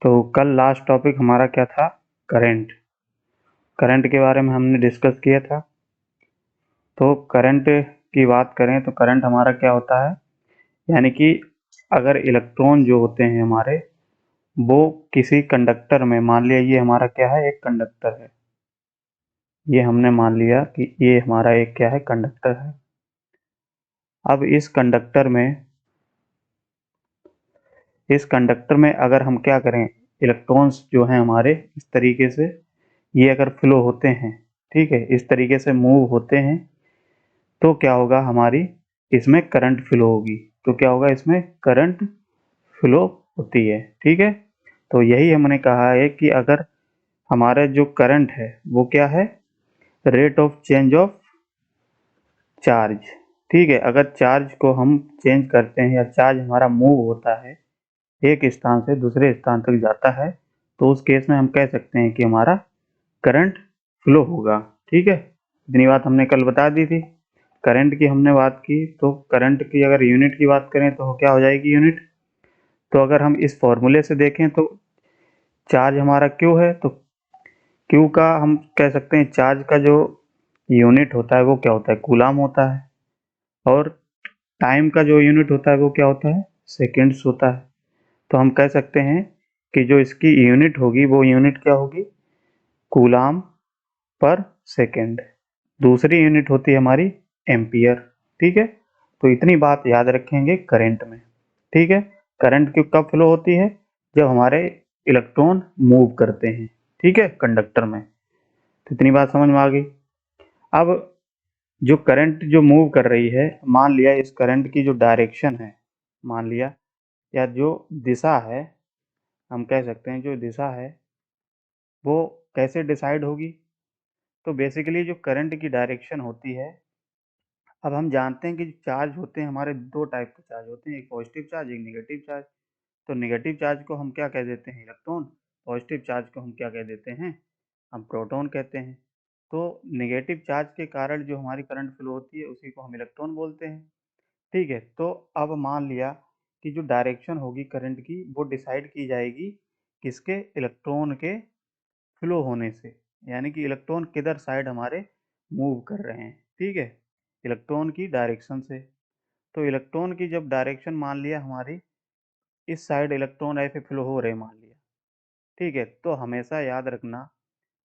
तो कल last topic हमारा क्या था? करंट। करंट के बारे में हमने डिस्कस किया था। तो करंट की बात करें तो करंट हमारा क्या होता है, यानी कि अगर इलेक्ट्रॉन जो होते हैं हमारे, वो किसी कंडक्टर में, मान लिया ये हमारा क्या है, एक कंडक्टर है। ये हमने मान लिया कि ये हमारा एक क्या है, कंडक्टर है। अब इस कंडक्टर में अगर हम क्या करें, इलेक्ट्रॉन्स जो हैं हमारे इस तरीके से, ये अगर फ्लो होते हैं, ठीक है, इस तरीके से मूव होते हैं, तो क्या होगा, हमारी इसमें करंट फ्लो होगी। तो क्या होगा, इसमें करंट फ्लो होती है। ठीक है, तो यही हमने कहा है कि अगर हमारा जो करंट है वो क्या है, rate of change of charge. ठीक है, अगर चार्ज को हम चेंज करते हैं या चार्ज हमारा मूव होता है, एक स्थान से दूसरे स्थान तक जाता है, तो उस केस में हम कह सकते हैं कि हमारा करंट फ्लो होगा। ठीक है, इतनी बात हमने कल बता दी थी। करंट की हमने बात की, तो करंट की अगर यूनिट की बात करें तो क्या हो जाएगी यूनिट। तो अगर हम इस फॉर्मूले से देखें तो चार्ज हमारा क्यू है, तो क्यू का हम कह सकते हैं चार्ज का जो यूनिट होता है वो क्या होता है, कूलाम होता है। और टाइम का जो यूनिट होता है वो क्या होता है, सेकेंड्स होता है। तो हम कह सकते हैं कि जो इसकी यूनिट होगी वो यूनिट क्या होगी, कूलाम पर सेकेंड। दूसरी यूनिट होती है हमारी एम्पियर। ठीक है, तो इतनी बात याद रखेंगे करंट में। ठीक है, करंट की कब फ्लो होती है, जब हमारे इलेक्ट्रॉन मूव करते हैं, ठीक है, कंडक्टर में। तो इतनी बात समझ में आ गई। अब जो करंट जो मूव कर रही है, मान लिया इस करंट की जो डायरेक्शन है, मान लिया, या जो दिशा है, हम कह सकते हैं जो दिशा है वो कैसे डिसाइड होगी। तो बेसिकली जो करंट की डायरेक्शन होती है, अब हम जानते हैं कि चार्ज होते हैं हमारे, दो टाइप के चार्ज होते हैं, एक पॉजिटिव चार्ज, एक नेगेटिव चार्ज। तो नेगेटिव चार्ज को हम क्या कह देते हैं, इलेक्ट्रॉन। पॉजिटिव चार्ज को हम क्या कह देते हैं, हम प्रोटॉन कहते हैं। तो नेगेटिव चार्ज के कारण जो हमारी करंट फ्लो होती है उसी को हम इलेक्ट्रॉन बोलते हैं। ठीक है, तो अब मान लिया कि जो डायरेक्शन होगी करंट की वो डिसाइड की जाएगी किसके, इलेक्ट्रॉन के फ्लो होने से, यानी कि इलेक्ट्रॉन किधर साइड हमारे मूव कर रहे हैं। ठीक है, इलेक्ट्रॉन की डायरेक्शन से। तो इलेक्ट्रॉन की जब डायरेक्शन मान लिया हमारी इस साइड इलेक्ट्रॉन ऐसे फ्लो हो रहे मान लिया, ठीक है, तो हमेशा याद रखना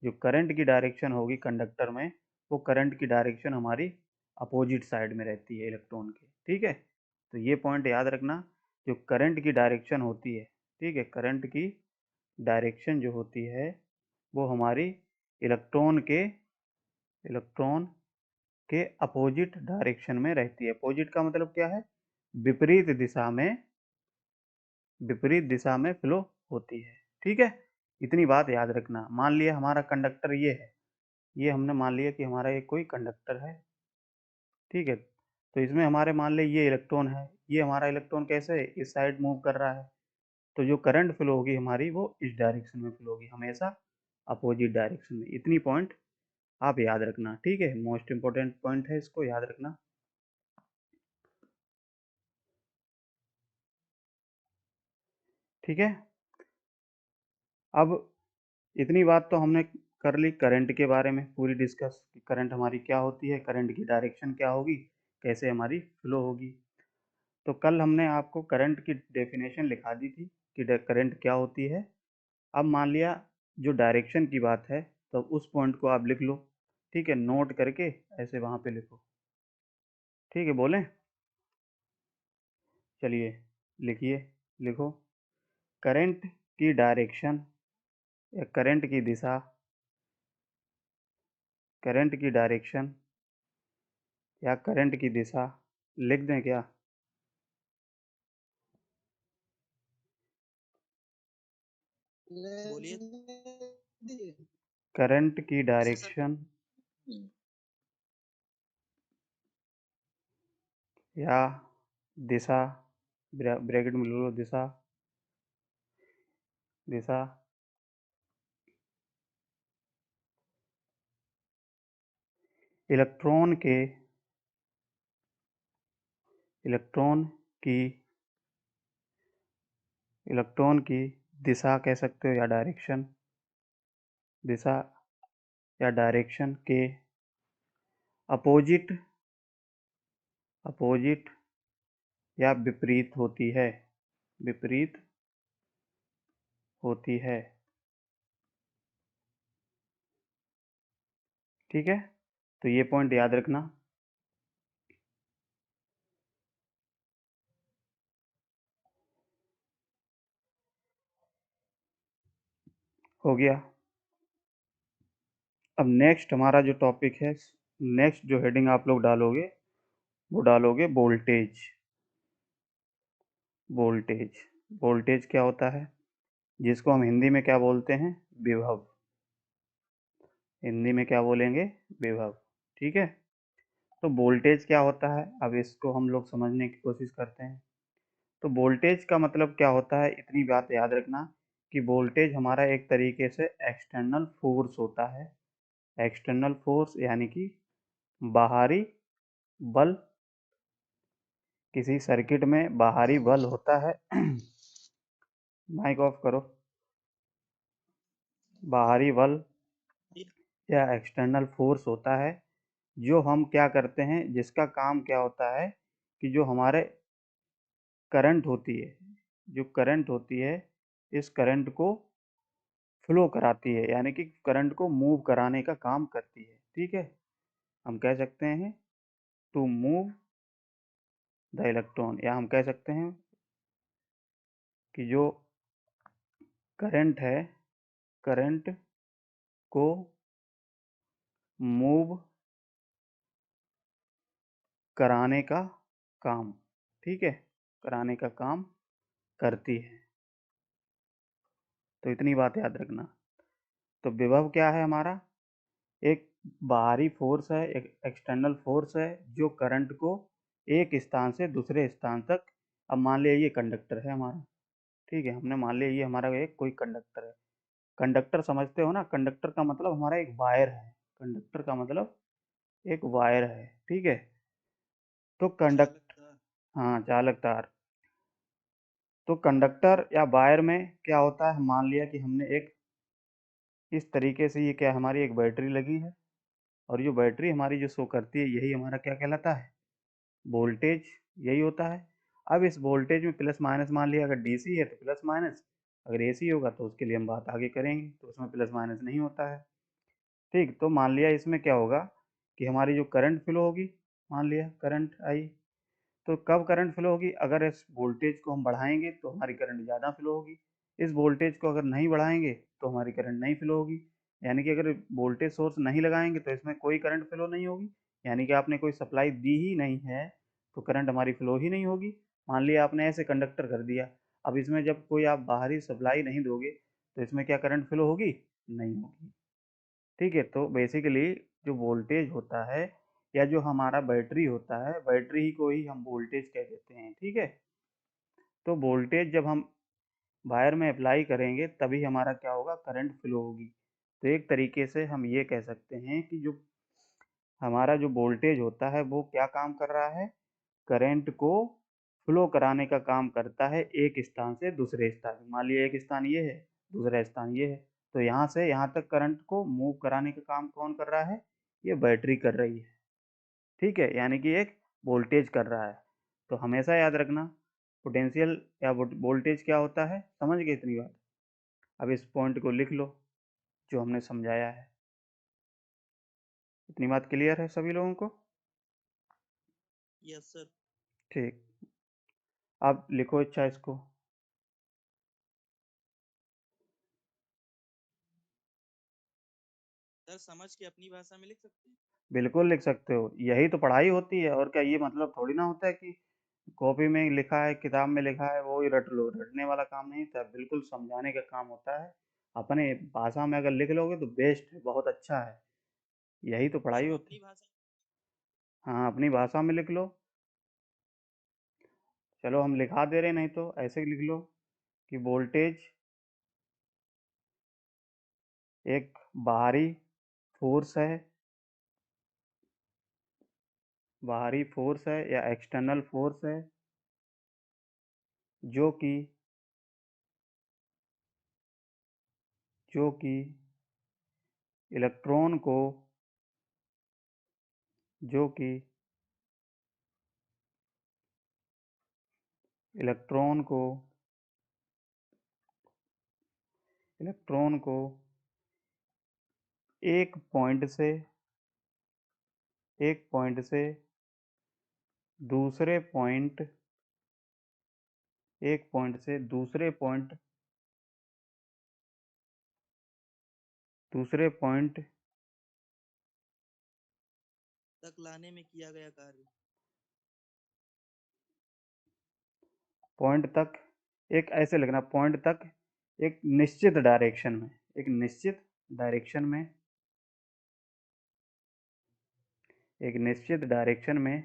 जो करंट की डायरेक्शन होगी कंडक्टर में, वो करंट की डायरेक्शन हमारी अपोजिट साइड में रहती है इलेक्ट्रॉन के। ठीक है, तो ये पॉइंट याद रखना, जो करंट की डायरेक्शन होती है, ठीक है, करंट की डायरेक्शन जो होती है वो हमारी इलेक्ट्रॉन के इलेक्ट्रॉन के अपोजिट डायरेक्शन में रहती है। अपोजिट का मतलब क्या है, विपरीत दिशा में, विपरीत दिशा में फ्लो होती है। ठीक है, इतनी बात याद रखना। मान लिया हमारा कंडक्टर ये है, ये हमने मान लिया कि हमारा एक कोई कंडक्टर है। ठीक है, तो इसमें हमारे मान लिया ये इलेक्ट्रॉन है, ये हमारा इलेक्ट्रॉन कैसे है, इस साइड मूव कर रहा है। तो जो करंट फ्लो होगी हमारी वो इस डायरेक्शन में फ्लो होगी, हमेशा अपोजिट डायरेक्शन में। इतनी पॉइंट आप याद रखना। ठीक है, मोस्ट इंपॉर्टेंट पॉइंट है, इसको याद रखना। ठीक है, अब इतनी बात तो हमने कर ली करंट के बारे में, पूरी डिस्कस कि करंट हमारी क्या होती है, करंट की डायरेक्शन क्या होगी, कैसे हमारी फ्लो होगी। तो कल हमने आपको करंट की डेफिनेशन लिखा दी थी कि करंट क्या होती है। अब मान लिया जो डायरेक्शन की बात है, तो उस पॉइंट को आप लिख लो। ठीक है, नोट करके ऐसे वहाँ पे लिखो। ठीक है, बोलें, चलिए लिखिए, लिखो, करंट की डायरेक्शन या करंट की दिशा, करंट की डायरेक्शन या करंट की दिशा, लिख दें क्या, बोलिए। करंट की जी सर। डायरेक्शन या दिशा, ब्रैकेट में लो दिशा, दिशा इलेक्ट्रॉन के, इलेक्ट्रॉन की इलेक्ट्रॉन की दिशा कह सकते हो या डायरेक्शन, दिशा या डायरेक्शन के अपोजिट, अपोजिट या विपरीत होती है, विपरीत होती है। ठीक है, तो ये पॉइंट याद रखना। हो गया। अब नेक्स्ट हमारा जो टॉपिक है, नेक्स्ट जो हेडिंग आप लोग डालोगे वो डालोगे वोल्टेज। वोल्टेज, वोल्टेज क्या होता है, जिसको हम हिंदी में क्या बोलते हैं, विभव। हिंदी में क्या बोलेंगे, विभव। ठीक है, तो वोल्टेज क्या होता है, अब इसको हम लोग समझने की कोशिश करते हैं। तो वोल्टेज का मतलब क्या होता है, इतनी बात याद रखना कि वोल्टेज हमारा एक तरीके से एक्सटर्नल फोर्स होता है। एक्सटर्नल फोर्स यानी कि बाहरी बल, किसी सर्किट में बाहरी बल होता है। माइक ऑफ करो। बाहरी बल या एक्सटर्नल फोर्स होता है, जो हम क्या करते हैं, जिसका काम क्या होता है कि जो हमारे करंट होती है, जो करंट होती है, इस करंट को फ्लो कराती है, यानी कि करंट को मूव कराने का काम करती है। ठीक है, हम कह सकते हैं टू मूव द इलेक्ट्रॉन, या हम कह सकते हैं कि जो करंट है, करंट को मूव कराने का काम, ठीक है, कराने का काम करती है। तो इतनी बात याद रखना। तो विभव क्या है हमारा, एक बाहरी फोर्स है, एक एक्सटर्नल फोर्स है, जो करंट को एक स्थान से दूसरे स्थान तक, अब मान लिया ये कंडक्टर है हमारा, ठीक है, हमने मान लिया ये हमारा एक कोई कंडक्टर है। कंडक्टर समझते हो ना, कंडक्टर का मतलब हमारा एक वायर है, कंडक्टर का मतलब एक वायर है। ठीक है, तो कंडक्ट, हाँ, चालक तार। तो कंडक्टर या वायर में क्या होता है, मान लिया कि हमने एक इस तरीके से, ये क्या हमारी एक बैटरी लगी है, और जो बैटरी हमारी जो शो करती है, यही हमारा क्या कहलाता है, वोल्टेज, यही होता है। अब इस वोल्टेज में प्लस माइनस, मान लिया अगर डीसी है तो प्लस माइनस, अगर एसी होगा तो उसके लिए हम बात आगे करेंगे, तो उसमें प्लस माइनस नहीं होता है। ठीक, तो मान लिया इसमें क्या होगा कि हमारी जो करंट फ्लो होगी, मान लिया करंट आई, तो कब करंट फ्लो होगी, अगर इस वोल्टेज को हम बढ़ाएंगे तो हमारी करंट ज़्यादा फ्लो होगी, इस वोल्टेज को अगर नहीं बढ़ाएंगे तो हमारी करंट नहीं फ्लो होगी। यानी कि अगर वोल्टेज सोर्स नहीं लगाएंगे तो इसमें कोई करंट फ्लो नहीं होगी, यानी कि आपने कोई सप्लाई दी ही नहीं है तो करंट हमारी फ्लो ही नहीं होगी। मान लिया आपने ऐसे कंडक्टर कर दिया, अब इसमें जब कोई आप बाहरी सप्लाई नहीं दोगे तो इसमें क्या करंट फ्लो होगी, नहीं होगी। ठीक है, तो बेसिकली जो वोल्टेज होता है या जो हमारा बैटरी होता है, बैटरी को ही हम वोल्टेज कह देते हैं। ठीक है, तो वोल्टेज जब हम वायर में अप्लाई करेंगे तभी हमारा क्या होगा, करंट फ्लो होगी। तो एक तरीके से हम ये कह सकते हैं कि जो हमारा जो वोल्टेज होता है वो क्या काम कर रहा है, करंट को फ्लो कराने का काम करता है एक स्थान से दूसरे स्थान। मान लिया एक स्थान ये है, दूसरा स्थान ये है, तो यहाँ से यहाँ तक करंट को मूव कराने का काम कौन कर रहा है, ये बैटरी कर रही है। ठीक है, यानी कि एक वोल्टेज कर रहा है। तो हमेशा याद रखना पोटेंशियल या वोल्टेज क्या होता है, समझ गए इतनी बात। अब इस पॉइंट को लिख लो जो हमने समझाया है। इतनी बात क्लियर है सभी लोगों को? Yes sir. ठीक, अब लिखो अच्छा इसको। सर समझ के अपनी भाषा में लिख सकते हैं? बिल्कुल लिख सकते हो, यही तो पढ़ाई होती है, और क्या ये मतलब थोड़ी ना होता है कि कॉपी में लिखा है, किताब में लिखा है वो ही रट लो, रटने वाला काम नहीं था, बिल्कुल समझाने का काम होता है। अपने भाषा में अगर लिख लोगे तो बेस्ट है, बहुत अच्छा है, यही तो पढ़ाई सर मैं होती अपनी है। भाषा। हाँ, अपनी भाषा में लिख लो। चलो हम लिखा दे रहे, नहीं तो ऐसे ही लिख लो कि वोल्टेज एक बाहरी फोर्स है, बाहरी फोर्स है या एक्सटर्नल फोर्स है, जो कि जो कि इलेक्ट्रॉन को जो कि इलेक्ट्रॉन को इलेक्ट्रॉन को एक पॉइंट से दूसरे पॉइंट एक पॉइंट से दूसरे पॉइंट तक लाने में किया गया कार्य। पॉइंट तक एक ऐसे लिखना, पॉइंट तक एक निश्चित डायरेक्शन में एक निश्चित डायरेक्शन में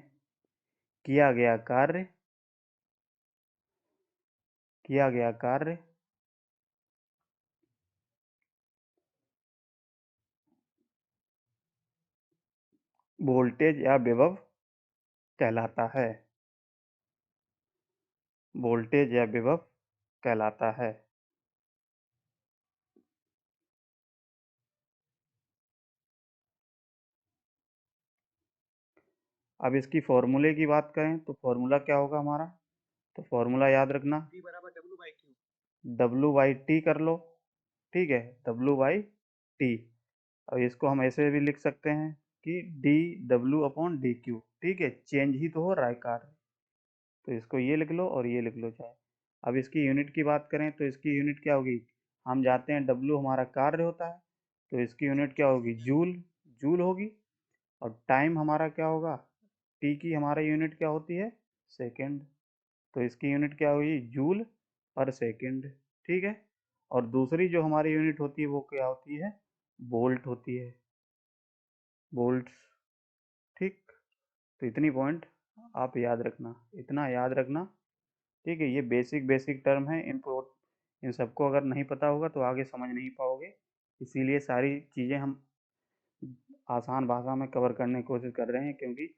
किया गया कार्य वोल्टेज या विभव कहलाता है। वोल्टेज या विभव कहलाता है। अब इसकी फॉर्मूले की बात करें तो फॉर्मूला क्या होगा हमारा, तो फॉर्मूला याद रखना, D बराबर W/Q। W/T कर लो, ठीक है, W/T। और इसको हम ऐसे भी लिख सकते हैं कि dW/dQ, ठीक है, चेंज ही तो हो रहा है कार्य, तो इसको ये लिख लो और ये लिख लो चाहे। अब इसकी यूनिट की बात करें तो इसकी यूनिट क्या होगी, हम जाते हैं W हमारा कार्य होता है, तो इसकी यूनिट क्या होगी, जूल जूल होगी। और टाइम हमारा क्या होगा, टी की हमारा यूनिट क्या होती है, सेकेंड, तो इसकी यूनिट क्या हुई, जूल पर सेकेंड, ठीक है। और दूसरी जो हमारी यूनिट होती है वो क्या होती है, वोल्ट होती है, वोल्ट्स, ठीक। तो इतनी पॉइंट आप याद रखना, इतना याद रखना, ठीक है। ये बेसिक बेसिक टर्म है, इनको इन सबको अगर नहीं पता होगा तो आगे समझ नहीं पाओगे, इसीलिए सारी चीज़ें हम आसान भाषा में कवर करने की कोशिश कर रहे हैं, क्योंकि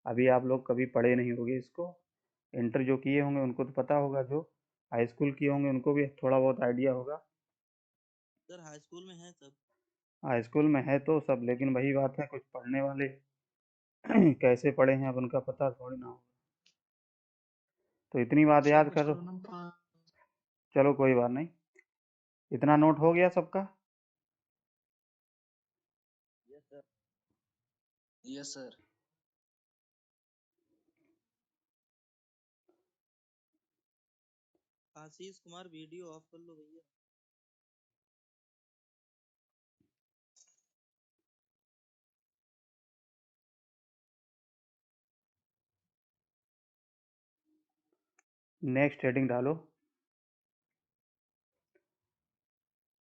अभी आप लोग कभी पढ़े नहीं होंगे इसको। इंटर जो किए होंगे उनको तो पता होगा, जो हाई स्कूल किए होंगे उनको भी थोड़ा बहुत आइडिया होगा। सर हाई स्कूल में है सब। हाई स्कूल में है तो सब, लेकिन वही बात है, कुछ पढ़ने वाले कैसे पढ़े हैं अब उनका पता थोड़ी ना होगा, तो इतनी बात याद करो। चलो कोई बात नहीं, इतना नोट हो गया सबका। Yes sir. Yes sir. Ashish Kumar video of कर लो भैया। नेक्स्ट हेडिंग डालो,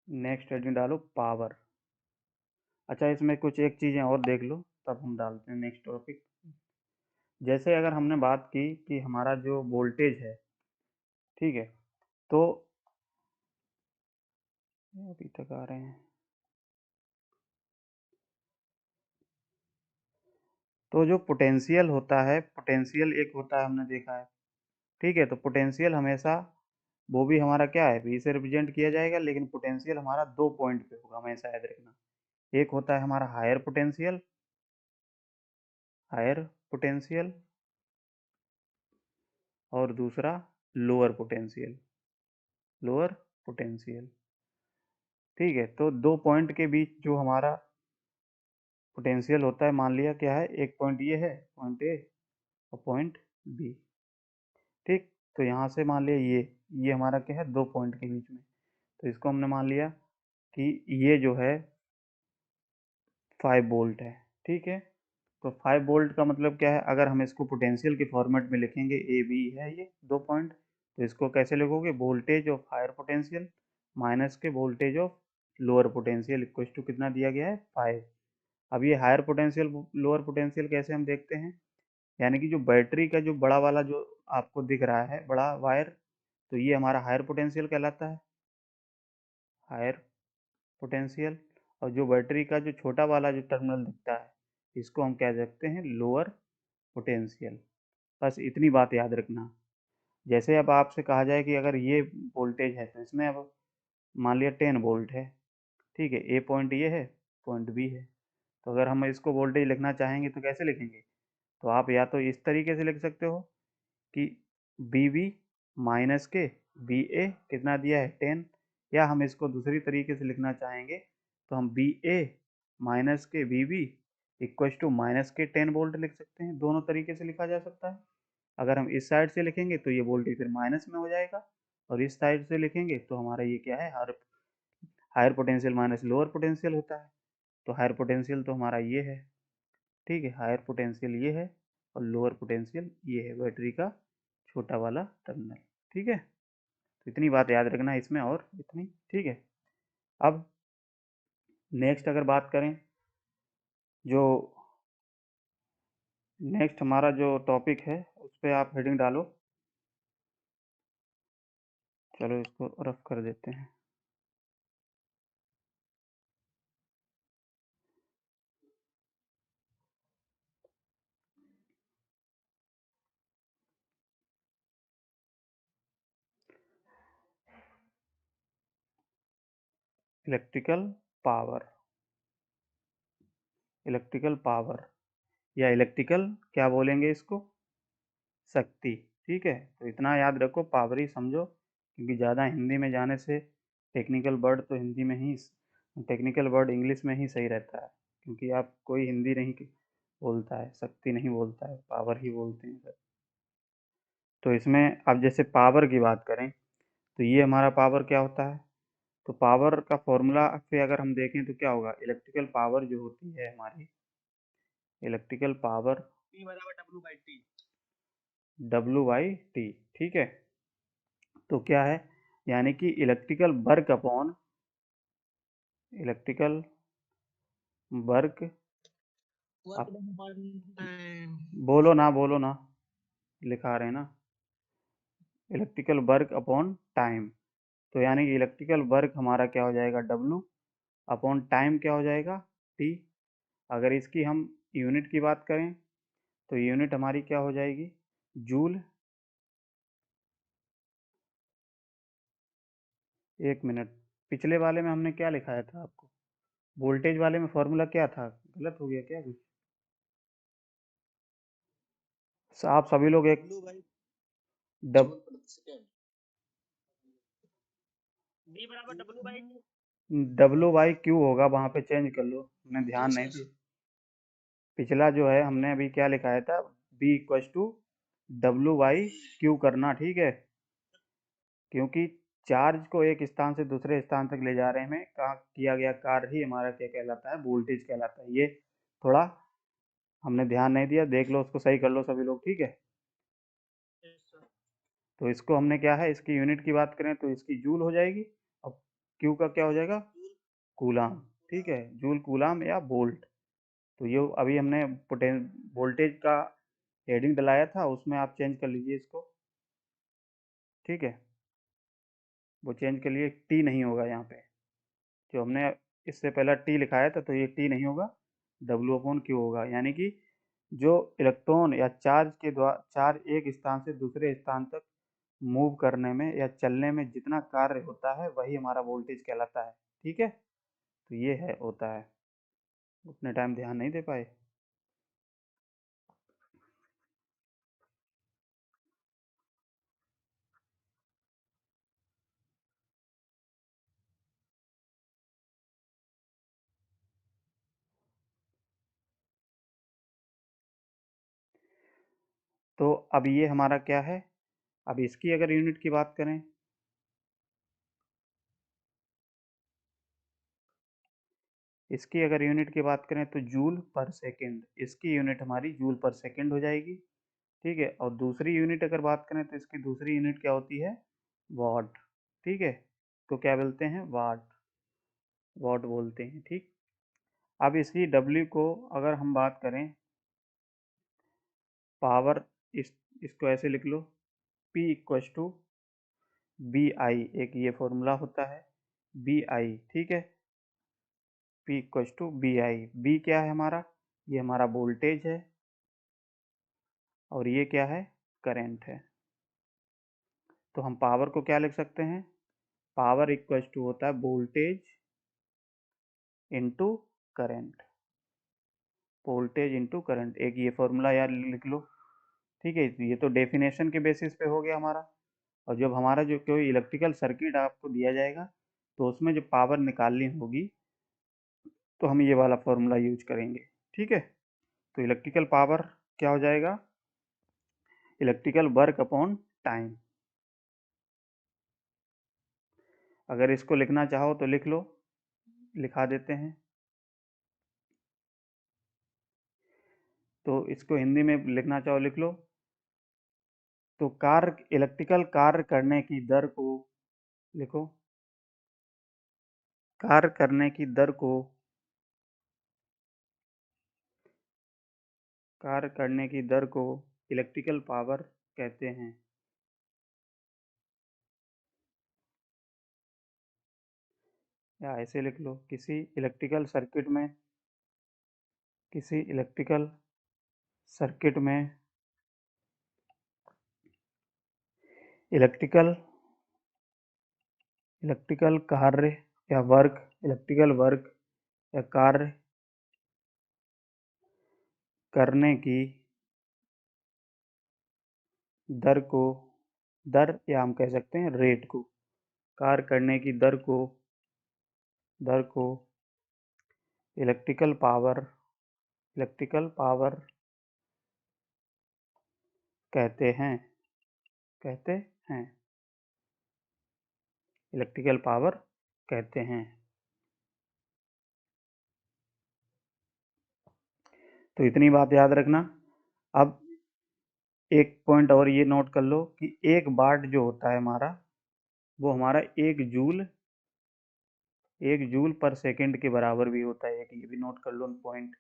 नेक्स्ट हेडिंग डालो पावर। अच्छा, इसमें कुछ एक चीज़ें और देख लो, तब हम डालते हैं नेक्स्ट टॉपिक। जैसे अगर हमने बात की कि हमारा जो वोल्टेज है, ठीक है, तो अभी तक आ रहे हैं, तो जो पोटेंशियल होता है, पोटेंशियल एक होता है, हमने देखा है, ठीक है। तो पोटेंशियल हमेशा वो भी हमारा क्या है, V से रिप्रेजेंट किया जाएगा, लेकिन पोटेंशियल हमारा 2 पॉइंट पे होगा, हमेशा याद रखना। एक होता है हमारा हायर पोटेंशियल, और दूसरा लोअर पोटेंशियल, ठीक है। तो 2 पॉइंट के बीच जो हमारा पोटेंशियल होता है, मान लिया क्या है, एक पॉइंट ये है, पॉइंट ए और पॉइंट बी, ठीक। तो यहाँ से मान लिया ये हमारा क्या है, 2 पॉइंट के बीच में, तो इसको हमने मान लिया कि ये जो है 5 वोल्ट है, ठीक है। तो 5 वोल्ट का मतलब क्या है, अगर हम इसको पोटेंशियल के फॉर्मेट में लिखेंगे, ए बी है ये 2 पॉइंट, तो इसको कैसे लिखोगे, voltage of higher potential minus के voltage of lower potential equal to कितना दिया गया है, 5। अब ये हायर पोटेंशियल लोअर पोटेंशियल कैसे हम देखते हैं, यानी कि जो बैटरी का जो बड़ा वाला जो आपको दिख रहा है बड़ा वायर, तो ये हमारा हायर पोटेंशियल कहलाता है, हायर पोटेंशियल। और जो बैटरी का जो छोटा वाला जो टर्मिनल दिखता है, इसको हम कह सकते हैं लोअर पोटेंशियल। बस इतनी बात याद रखना। जैसे अब आपसे कहा जाए कि अगर ये वोल्टेज है तो इसमें अब मान लिया 10 वोल्ट है, ठीक है, ए पॉइंट ये है, पॉइंट बी है। तो अगर हम इसको वोल्टेज लिखना चाहेंगे तो कैसे लिखेंगे? तो आप या तो इस तरीके से लिख सकते हो कि बी बी माइनस के बी ए कितना दिया है 10, या हम इसको दूसरी तरीके से लिखना चाहेंगे तो हम बी ए माइनस के B B equal to minus के 10 वोल्ट लिख सकते हैं। दोनों तरीके से लिखा जा सकता है। अगर हम इस साइड से लिखेंगे तो ये वोल्टेज फिर माइनस में हो जाएगा, और इस साइड से लिखेंगे तो हमारा ये क्या है, higher potential minus lower potential होता है। तो हायर पोटेंशियल तो हमारा ये है, ठीक है, हायर पोटेंशियल ये है और लोअर पोटेंशियल ये है, बैटरी का छोटा वाला टर्मिनल। ठीक है, तो इतनी बात याद रखना है इसमें, और इतनी, ठीक है। अब नेक्स्ट अगर बात करें, जो नेक्स्ट हमारा जो टॉपिक है उस पर आप हेडिंग डालो। चलो इसको रफ कर देते हैं। इलेक्ट्रिकल पावर, इलेक्ट्रिकल पावर या इलेक्ट्रिकल क्या बोलेंगे इसको, शक्ति। ठीक है, तो इतना याद रखो, पावर ही समझो, क्योंकि ज़्यादा हिंदी में जाने से टेक्निकल वर्ड तो हिंदी में ही, टेक्निकल वर्ड इंग्लिश में ही सही रहता है, क्योंकि आप कोई हिंदी नहीं बोलता है, शक्ति नहीं बोलता है, पावर ही बोलते हैं सर। तो इसमें अब जैसे पावर की बात करें तो ये हमारा पावर क्या होता है, तो पावर का फॉर्मूला पे अगर हम देखें तो क्या होगा, इलेक्ट्रिकल पावर जो होती है हमारी, इलेक्ट्रिकल पावर P बराबर W by T। W/T। ठीक है, तो क्या है, यानी कि electrical work upon, electrical work work up, done upon time. बोलो ना, लिखा रहे हैं ना, इलेक्ट्रिकल वर्क अपॉन टाइम। तो यानी कि इलेक्ट्रिकल वर्क हमारा क्या हो जाएगा, W अपॉन टाइम क्या हो जाएगा, T। अगर इसकी हम यूनिट की बात करें तो यूनिट हमारी क्या हो जाएगी, जूल। एक मिनट, पिछले वाले में हमने क्या लिखाया था आपको, वोल्टेज वाले में फॉर्मूला क्या था, गलत हो गया क्या कुछ? आप सभी लोग एक W by डब जूल प्रति सेकंड। D बराबर W by Q। W/Q होगा, वहां पे चेंज कर लो, मैंने ध्यान यस नहीं यस। दिया। पिछला जो है हमने अभी क्या लिखाया था, B इक्व टू W/Q करना, ठीक है, क्योंकि चार्ज को एक स्थान से दूसरे स्थान तक ले जा रहे में किया गया कार्य ही हमारा क्या कहलाता है, वोल्टेज कहलाता है। ये थोड़ा हमने ध्यान नहीं दिया, देख लो, उसको सही कर लो सभी लोग, ठीक है। Yes sir. तो इसको हमने क्या है, इसकी यूनिट की बात करें तो इसकी जूल हो जाएगी, अब क्यू का क्या हो जाएगा, जूल कूलाम। ठीक है, जूल कूलाम या वोल्ट। तो ये अभी हमने वोल्टेज का हेडिंग डलाया था, उसमें आप चेंज कर लीजिए इसको, ठीक है, वो चेंज के लिए टी नहीं होगा यहाँ पे, जो हमने इससे पहला टी लिखाया था तो ये टी नहीं होगा, W/Q होगा। यानी कि जो इलेक्ट्रॉन या चार्ज के द्वारा, चार्ज एक स्थान से दूसरे स्थान तक मूव करने में या चलने में जितना कार्य होता है वही हमारा वोल्टेज कहलाता है। ठीक है, तो ये है होता है, उतने टाइम ध्यान नहीं दे पाए। तो अब ये हमारा क्या है, अब इसकी अगर यूनिट की बात करें, इसकी अगर यूनिट की बात करें तो जूल पर सेकेंड, इसकी यूनिट हमारी जूल पर सेकेंड हो जाएगी। ठीक है, और दूसरी यूनिट अगर बात करें तो इसकी दूसरी यूनिट क्या होती है, वॉट। ठीक है, तो क्या बोलते हैं, वाट, वॉट बोलते हैं। ठीक, अब इसी W को अगर हम बात करें, पावर, इसको ऐसे लिख लो, P इक्व टू BI, एक ये फॉर्मूला होता है BI। ठीक है, P equal to BI, B क्या है हमारा, ये हमारा वोल्टेज है, और ये क्या है, करंट है। तो हम पावर को क्या लिख सकते हैं, पावर इक्व टू होता है voltage into current, voltage into current, एक ये फॉर्मूला यार लिख लो। ठीक है, ये तो डेफिनेशन के बेसिस पे हो गया हमारा। और जब हमारा जो कोई इलेक्ट्रिकल सर्किट आपको दिया जाएगा तो उसमें जो पावर निकालनी होगी तो हम ये वाला फॉर्मूला यूज करेंगे। ठीक है, तो इलेक्ट्रिकल पावर क्या हो जाएगा, इलेक्ट्रिकल वर्क अपॉन टाइम। अगर इसको लिखना चाहो तो लिख लो, लिखा देते हैं। तो इसको हिंदी में लिखना चाहो लिख लो। तो कार्य, इलेक्ट्रिकल कार्य करने की दर को लिखो, कार्य करने की दर को, कार्य करने की दर को इलेक्ट्रिकल पावर कहते हैं। या ऐसे लिख लो, किसी इलेक्ट्रिकल सर्किट में, किसी इलेक्ट्रिकल सर्किट में इलेक्ट्रिकल इलेक्ट्रिकल कार्य या वर्क, इलेक्ट्रिकल वर्क या कार्य करने की दर को, दर या हम कह सकते हैं रेट को, कार्य करने की दर को इलेक्ट्रिकल पावर, इलेक्ट्रिकल पावर कहते हैं, कहते हैं, इलेक्ट्रिकल पावर कहते हैं। तो इतनी बात याद रखना। अब एक पॉइंट और ये नोट कर लो कि एक वाट जो होता है हमारा, वो हमारा एक जूल पर सेकंड के बराबर भी होता है। ये भी नोट कर लो पॉइंट।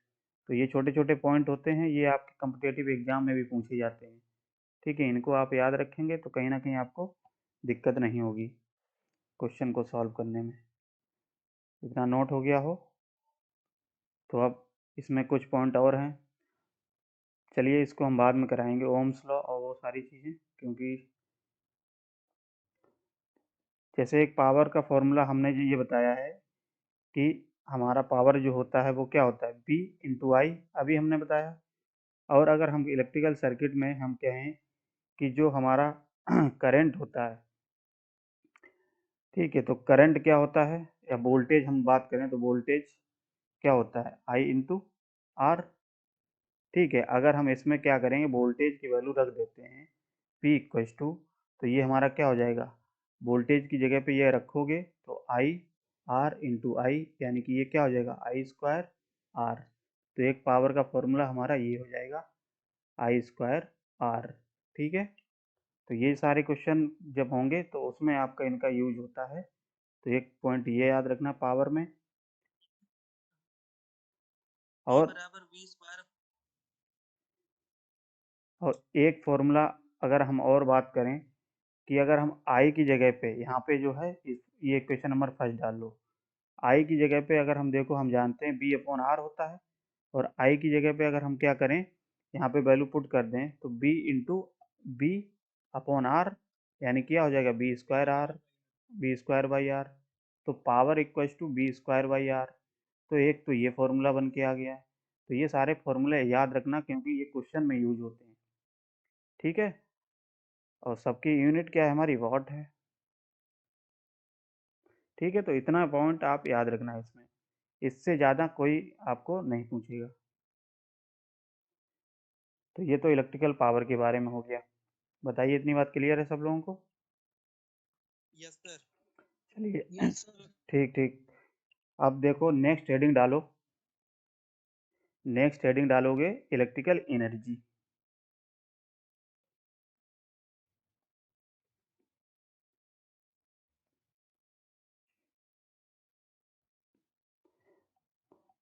तो ये छोटे छोटे पॉइंट होते हैं, ये आपके कम्पिटेटिव एग्जाम में भी पूछे जाते हैं। ठीक है, इनको आप याद रखेंगे तो कहीं ना कहीं आपको दिक्कत नहीं होगी क्वेश्चन को सॉल्व करने में। इतना नोट हो गया हो तो अब इसमें कुछ पॉइंट और हैं, चलिए इसको हम बाद में कराएंगे, ओम्स लॉ और वो सारी चीज़ें। क्योंकि जैसे एक पावर का फॉर्मूला हमने जो ये बताया है कि हमारा पावर जो होता है वो क्या होता है, बी इंटू आई, अभी हमने बताया। और अगर हम इलेक्ट्रिकल सर्किट में हम कहें कि जो हमारा करंट होता है, ठीक है, तो करंट क्या होता है, या वोल्टेज हम बात करें तो वोल्टेज क्या होता है, आई इंटू आर। ठीक है, अगर हम इसमें क्या करेंगे, वोल्टेज की वैल्यू रख देते हैं P इक्वल्स टू, तो ये हमारा क्या हो जाएगा, वोल्टेज की जगह पे ये रखोगे तो आई आर इंटू आई, यानी कि ये क्या हो जाएगा, आई स्क्वायर आर। तो एक पावर का फॉर्मूला हमारा ये हो जाएगा, आई स्क्वायर आर। ठीक है, तो ये सारे क्वेश्चन जब होंगे तो उसमें आपका इनका यूज होता है। तो एक पॉइंट ये याद रखना पावर में। और एक फॉर्मूला अगर हम और बात करें कि अगर हम आई की जगह पे यहाँ पे जो है ये क्वेश्चन नंबर फर्स्ट डाल लो, आई की जगह पे अगर हम देखो, हम जानते हैं बी अपॉन आर होता है, और आई की जगह पे अगर हम क्या करें, यहाँ पे वैल्यू पुट कर दें तो B into B upon R, यानी क्या हो जाएगा, B square R, B square by R. तो power equals to B square by R. तो एक तो ये फॉर्मूला बन के आ गया है। तो ये सारे फॉर्मूले याद रखना क्योंकि ये क्वेश्चन में यूज होते हैं। ठीक है, और सबकी यूनिट क्या है, हमारी वॉट है। ठीक है, तो इतना पॉइंट आप याद रखना है इसमें, इससे ज़्यादा कोई आपको नहीं पूछेगा। तो ये तो इलेक्ट्रिकल पावर के बारे में हो गया। बताइए, इतनी बात क्लियर है सब लोगों को? Yes sir. चलिए, यस सर। ठीक ठीक। अब देखो नेक्स्ट हेडिंग डालो, नेक्स्ट हेडिंग डालोगे इलेक्ट्रिकल एनर्जी।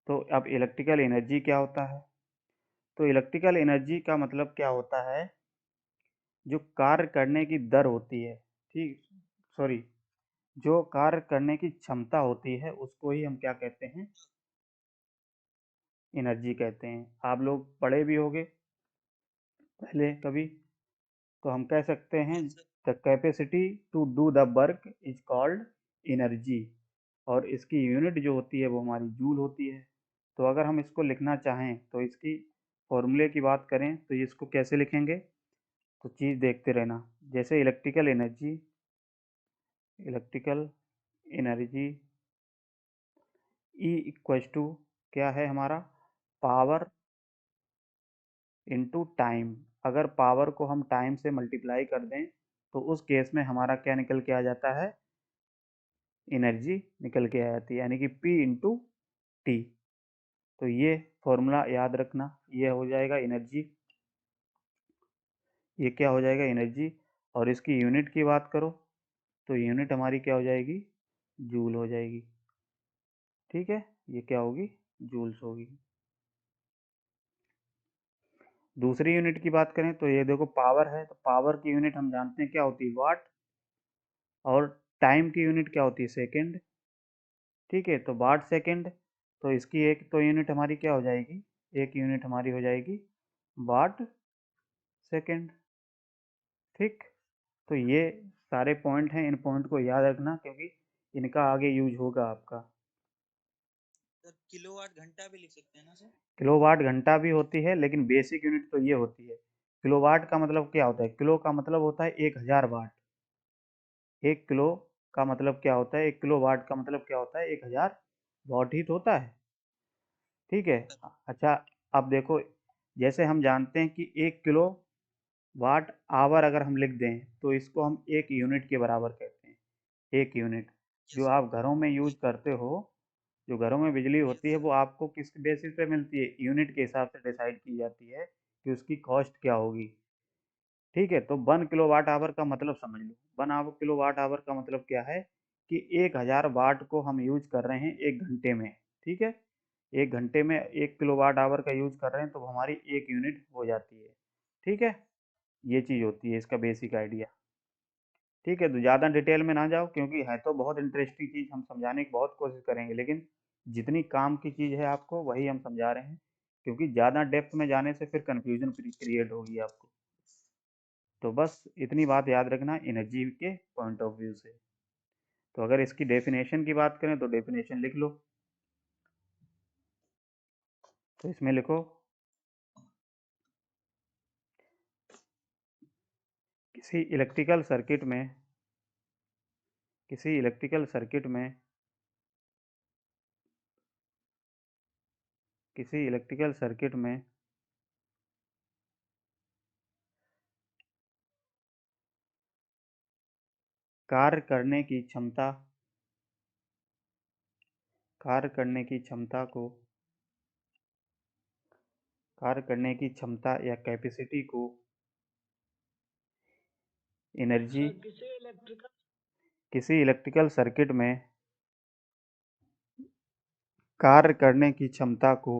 तो अब इलेक्ट्रिकल एनर्जी क्या होता है, तो इलेक्ट्रिकल एनर्जी का मतलब क्या होता है, जो कार्य करने की दर होती है, ठीक, सॉरी, जो कार्य करने की क्षमता होती है उसको ही हम क्या कहते हैं, एनर्जी कहते हैं। आप लोग पढ़े भी होंगे पहले कभी, तो हम कह सकते हैं the capacity to do the work is called energy. और इसकी यूनिट जो होती है वो हमारी जूल होती है। तो अगर हम इसको लिखना चाहें तो इसकी फॉर्मूले की बात करें तो इसको कैसे लिखेंगे, तो चीज़ देखते रहना। जैसे electrical energy E equals to क्या है हमारा, पावर इनटू टाइम। अगर पावर को हम टाइम से मल्टीप्लाई कर दें तो उस केस में हमारा क्या निकल के आ जाता है, एनर्जी निकल के आ जाती है, यानी कि P इंटू टी। तो ये फॉर्मूला याद रखना, ये हो जाएगा एनर्जी, ये क्या हो जाएगा एनर्जी। और इसकी यूनिट की बात करो तो यूनिट हमारी क्या हो जाएगी, जूल हो जाएगी। ठीक है, ये क्या होगी, जूल्स होगी। दूसरी यूनिट की बात करें तो ये देखो पावर है, तो पावर की यूनिट हम जानते हैं क्या होती है, वाट। और टाइम की यूनिट क्या होती है, सेकेंड। ठीक है, तो वाट सेकेंड। तो इसकी एक तो यूनिट हमारी क्या हो जाएगी, एक यूनिट हमारी हो जाएगी वाट सेकेंड। ठीक, तो ये सारे पॉइंट हैं, इन पॉइंट को याद रखना क्योंकि इनका आगे यूज होगा आपका। सर किलोवाट घंटा भी लिख सकते हैं ना सर? किलोवाट घंटा भी होती है, लेकिन बेसिक यूनिट तो ये होती है। किलोवाट का मतलब क्या होता है, किलो का मतलब होता है 1000 वाट। 1 किलो का मतलब क्या होता है, 1 किलो वाट का मतलब क्या होता है, 1000 वाट ही तो होता है। ठीक है। सर अच्छा, अब देखो, जैसे हम जानते हैं कि 1 किलो वाट आवर अगर हम लिख दें तो इसको हम एक यूनिट के बराबर कहते हैं। एक यूनिट जो यस आप घरों में यूज एक करते हो, जो घरों में बिजली यस होती है सर। वो आपको किस बेसिस पे मिलती है, यूनिट के हिसाब से डिसाइड की जाती है कि उसकी कॉस्ट क्या होगी। ठीक है, तो 1 किलोवाट आवर का मतलब समझ लो, 1 किलोवाट आवर का मतलब क्या है कि 1000 वाट को हम यूज कर रहे हैं 1 घंटे में। ठीक है, 1 घंटे में 1 किलोवाट आवर का यूज कर रहे हैं तो हमारी एक यूनिट हो जाती है। ठीक है, ये चीज़ होती है इसका बेसिक आइडिया। ठीक है, तो ज़्यादा डिटेल में ना जाओ क्योंकि है तो बहुत इंटरेस्टिंग चीज़, हम समझाने की बहुत कोशिश करेंगे, लेकिन जितनी काम की चीज़ है आपको वही हम समझा रहे हैं, क्योंकि ज़्यादा डेप्थ में जाने से फिर कन्फ्यूजन क्रिएट होगी आपको। तो बस इतनी बात याद रखना एनर्जी के पॉइंट ऑफ व्यू से। तो अगर इसकी डेफिनेशन की बात करें तो डेफिनेशन लिख लो। तो इसमें लिखो, किसी इलेक्ट्रिकल सर्किट में किसी इलेक्ट्रिकल सर्किट में किसी इलेक्ट्रिकल सर्किट में कार्य करने की क्षमता कार्य करने की क्षमता को कार्य करने की क्षमता या कैपेसिटी को एनर्जी, किसी इलेक्ट्रिकल सर्किट में कार्य करने की क्षमता को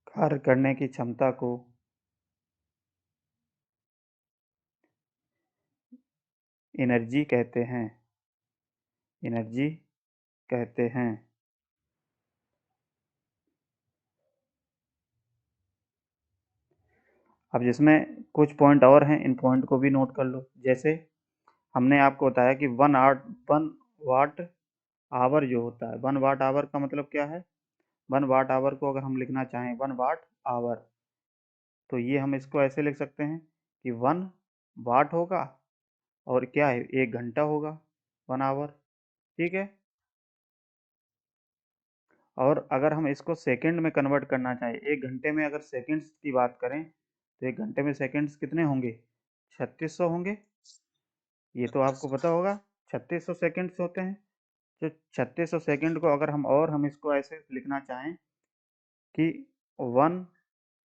कार्य करने की क्षमता को एनर्जी कहते हैं, एनर्जी कहते हैं। अब जिसमें कुछ पॉइंट और हैं, इन पॉइंट को भी नोट कर लो। जैसे हमने आपको बताया कि 1 वाट आवर जो होता है, 1 वाट आवर का मतलब क्या है, 1 वाट आवर को अगर हम लिखना चाहें 1 वाट आवर, तो ये हम इसको ऐसे लिख सकते हैं कि 1 वाट होगा और क्या है, 1 घंटा होगा, 1 आवर। ठीक है, और अगर हम इसको सेकंड में कन्वर्ट करना चाहें, 1 घंटे में अगर सेकंड्स की बात करें तो 1 घंटे में सेकंड्स कितने होंगे, 3600 होंगे। ये तो आपको 3600 पता होगा, 3600 सेकंड्स होते हैं। तो 3600 सेकंड को अगर हम इसको ऐसे लिखना चाहें कि 1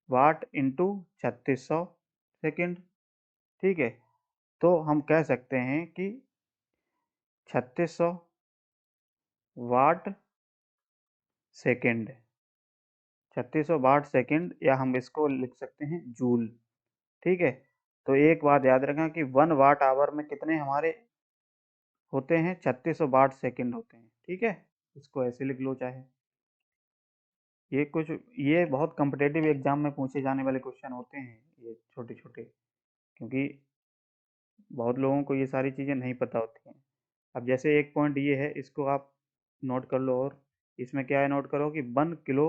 वाट इंटू 3600 सेकंड। ठीक है, तो हम कह सकते हैं कि 3600 वाट सेकंड, 3600 वाट सेकंड, या हम इसको लिख सकते हैं जूल। ठीक है, तो एक बात याद रखना कि 1 वाट आवर में कितने हमारे होते हैं, 3600 वाट सेकंड होते हैं। ठीक है, इसको ऐसे लिख लो चाहे। ये बहुत कम्पिटेटिव एग्जाम में पूछे जाने वाले क्वेश्चन होते हैं, ये छोटे छोटे, क्योंकि बहुत लोगों को ये सारी चीज़ें नहीं पता होती हैं। अब जैसे एक पॉइंट ये है, इसको आप नोट कर लो, और इसमें क्या है नोट करो कि 1 किलो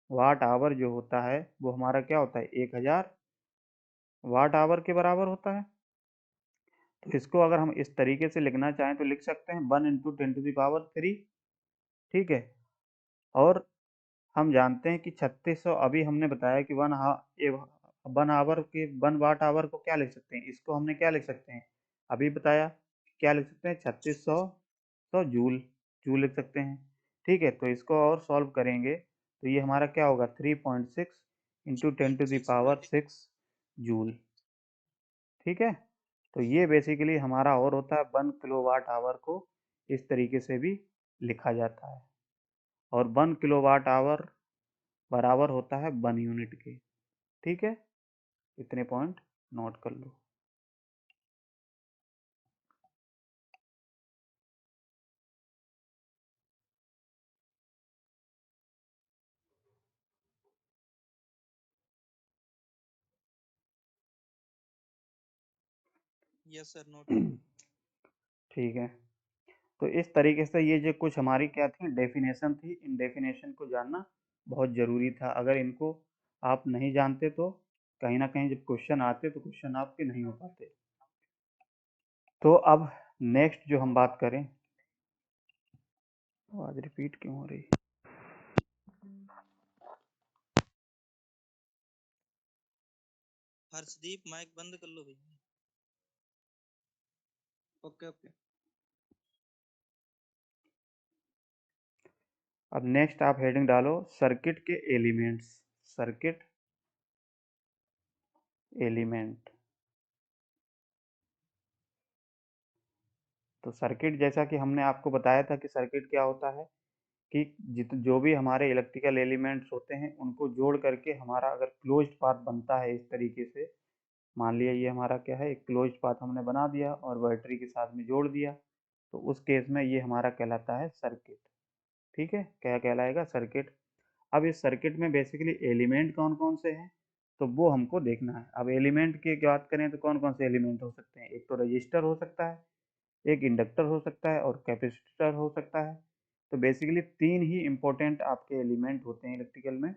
वाट आवर जो होता है वो हमारा क्या होता है, 1000 वाट आवर के बराबर होता है। तो इसको अगर हम इस तरीके से लिखना चाहें तो लिख सकते हैं 1 इंटू 10⁻3। ठीक है, और हम जानते हैं कि 3600, अभी हमने बताया कि 1 आवर के 1 वाट आवर को क्या लिख सकते हैं, इसको हमने क्या लिख सकते हैं, अभी बताया क्या लिख सकते हैं, 3600 जूल, जूल लिख सकते हैं। ठीक है, तो इसको और सॉल्व करेंगे तो ये हमारा क्या होगा, 3.6 इंटू 10⁻6 जूल। ठीक है, तो ये बेसिकली हमारा और होता है 1 किलो वाट आवर को इस तरीके से भी लिखा जाता है, और 1 किलो वाट आवर बराबर होता है 1 यूनिट के। ठीक है, इतने पॉइंट नोट कर लो। Yes sir, noted. ठीक है, तो इस तरीके से ये जो कुछ हमारी क्या थी, डेफिनेशन थी, इन डेफिनेशन को जानना बहुत ज़रूरी था। अगर इनको आप नहीं जानते तो कहीं ना कहीं जब क्वेश्चन आते तो क्वेश्चन आपके नहीं हो पाते। तो अब नेक्स्ट जो हम बात करें, आवाज़ रिपीट क्यों हो रही है? हर्षदीप माइक बंद कर लो भैया। Okay okay. अब नेक्स्ट आप हेडिंग डालो सर्किट के एलिमेंट्स, सर्किट एलिमेंट। तो सर्किट, जैसा कि हमने आपको बताया था कि सर्किट क्या होता है, कि जो भी हमारे इलेक्ट्रिकल एलिमेंट्स होते हैं उनको जोड़ करके हमारा अगर क्लोज्ड पाथ बनता है इस तरीके से, मान लिया ये हमारा क्या है, एक क्लोज्ड पाथ हमने बना दिया और बैटरी के साथ में जोड़ दिया, तो उस केस में ये हमारा कहलाता है सर्किट। ठीक है, क्या कहलाएगा, सर्किट। अब इस सर्किट में बेसिकली एलिमेंट कौन कौन से हैं तो वो हमको देखना है। अब एलिमेंट की बात करें तो कौन कौन से एलिमेंट हो सकते हैं, एक तो रजिस्टर हो सकता है, एक इंडक्टर हो सकता है, और कैपेसिटर हो सकता है। तो बेसिकली 3 ही इंपॉर्टेंट आपके एलिमेंट होते हैं इलेक्ट्रिकल में।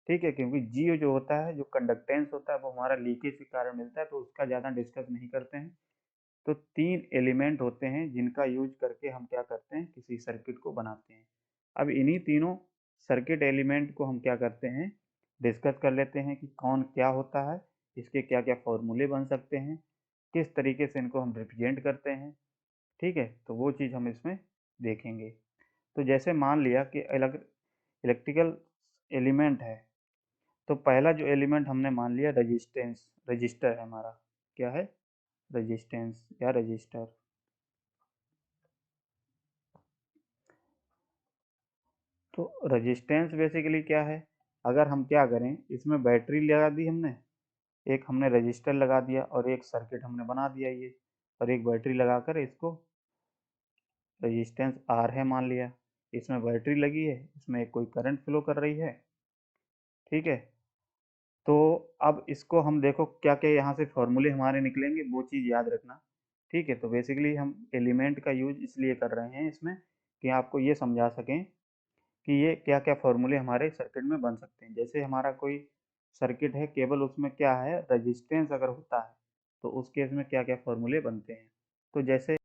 ठीक है, क्योंकि जी जो होता है, जो कंडक्टेंस होता है वो हमारा लीकेज के कारण मिलता है, तो उसका ज़्यादा डिस्कस नहीं करते हैं। तो 3 एलिमेंट होते हैं जिनका यूज करके हम क्या करते हैं, किसी सर्किट को बनाते हैं। अब इन्हीं तीनों सर्किट एलिमेंट को हम क्या करते हैं, डिस्कस कर लेते हैं कि कौन क्या होता है, इसके क्या क्या फॉर्मूले बन सकते हैं, किस तरीके से इनको हम रिप्रेजेंट करते हैं। ठीक है, तो वो चीज़ हम इसमें देखेंगे। तो जैसे मान लिया कि इलेक्ट्रिकल एलिमेंट है, तो पहला जो एलिमेंट हमने मान लिया रजिस्टेंस, रजिस्टर है हमारा, क्या है, रजिस्टेंस या रजिस्टर। तो रजिस्टेंस बेसिकली क्या है, अगर हम क्या करें, इसमें बैटरी लगा दी हमने, एक हमने रजिस्टर लगा दिया और एक सर्किट हमने बना दिया ये, और एक बैटरी लगाकर इसको, रजिस्टेंस आर है मान लिया, इसमें बैटरी लगी है, इसमें एक कोई करंट फ्लो कर रही है। ठीक है, तो अब इसको हम देखो क्या क्या यहाँ से फॉर्मूले हमारे निकलेंगे, वो चीज़ याद रखना। ठीक है, तो बेसिकली हम एलिमेंट का यूज इसलिए कर रहे हैं इसमें कि आपको ये समझा सकें कि ये क्या क्या फॉर्मूले हमारे सर्किट में बन सकते हैं। जैसे हमारा कोई सर्किट है, केवल उसमें क्या है, रजिस्टेंस अगर होता है तो उस केस में क्या क्या फॉर्मूले बनते हैं। तो जैसे